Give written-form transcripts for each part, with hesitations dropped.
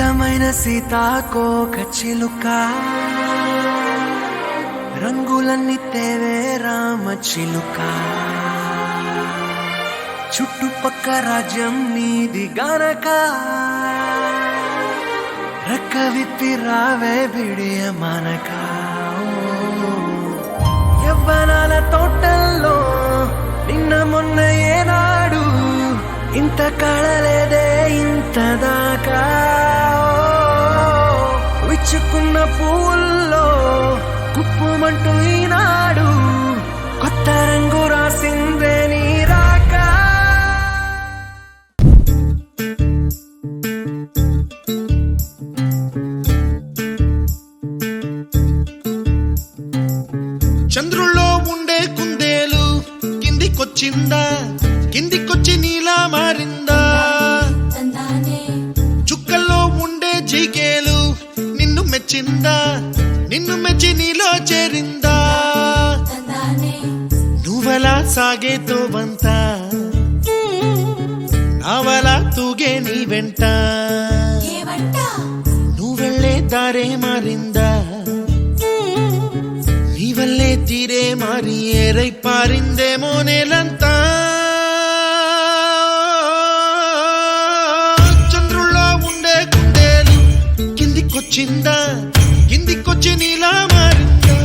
అందమైన సీతాకోక చిలుక రంగులన్నీ తేవే రామ చిలుక చుట్టుపక్క రాజ్యం నీది గనక రక్క విప్పి రావే బిడియ మనక యవ్వనాల తోటల్లో నిన్న మొన్న ఏనాడు ఇంత కళలేదే ఇంత దాకా విచ్చుకున్న పూల్లో కుప్పుమంటూ ఈనాడు కొత్త రంగు రాసిందే నీ రాక చంద్రుల్లో ఉండే కుందేలు కిందికొచ్చిందా కిందికొచ్చి నీలా మారిందా చుక్కల్లో ఉండే జీకేలు నిన్ను మెచ్చిందా నిన్ను మెచ్చి నీలో చేరిందా నువ్వలా సాగే తోవంత నావలా తూగే నీ వెంట నువ్వెళ్ళే దారే మారిందా నీ వల్లే తీరే మారి ఏరై పారిందేమో నేలంతా చంద్రుల్లో ఉండే కుందేలు కిందికొచ్చిందా కిందికొచ్చి నీలా మారిందా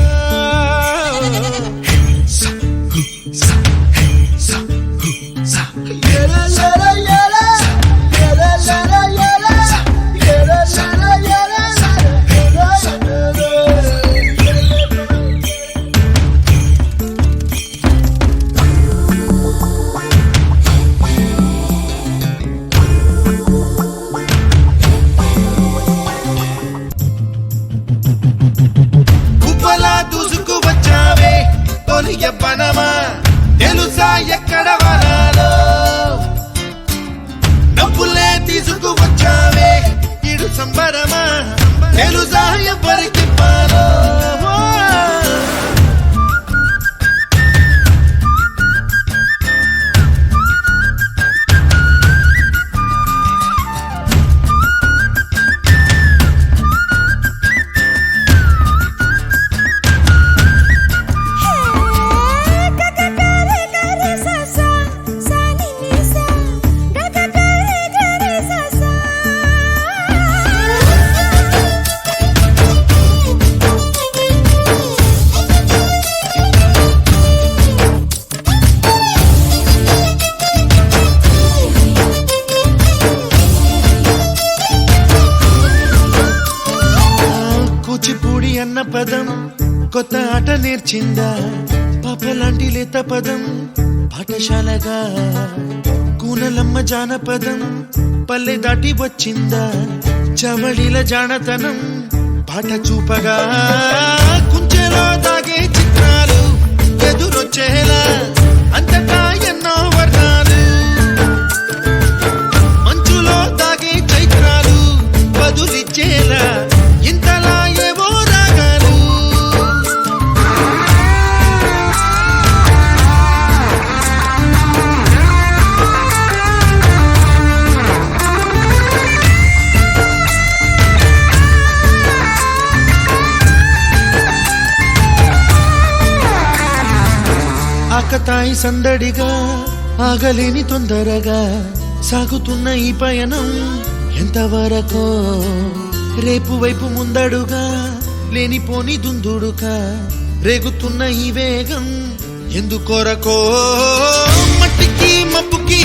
యవ్వనమా తెలుసా ఎక్కడ వనాలో నవ్వులే తీసుకువచ్చావే ఇడు సంబరమా తెలుసా ఎవరికి పాలో కూచిపూడి అన్న పదం కొత్త ఆట నేర్చిందా పాపలాంటి లేత పదం పాఠశాలగా కూనలమ్మ జానపదం పల్లె దాటి వచ్చిందా చవళిల జానతనం పాట చూపగా కుంచెలో దాగే చిత్రాలు ఎదురొచ్చేలా అంతటా ఎన్నో వర్ణాలు మంచులో దాగే చైత్రాలు బదులిచ్చేలా ఇంతలా ఏవో రాగాలు ఆకతాయి సందడిగా ఆగలేని తొందరగా సాగుతున్న ఈ పయనం ఎంతవరకో రేపు వైపు ముందడుగా లేనిపోని దుందుడుగా రేగుతున్న ఈ వేగం ఎందుకొరకో మట్టికి మబ్బుకి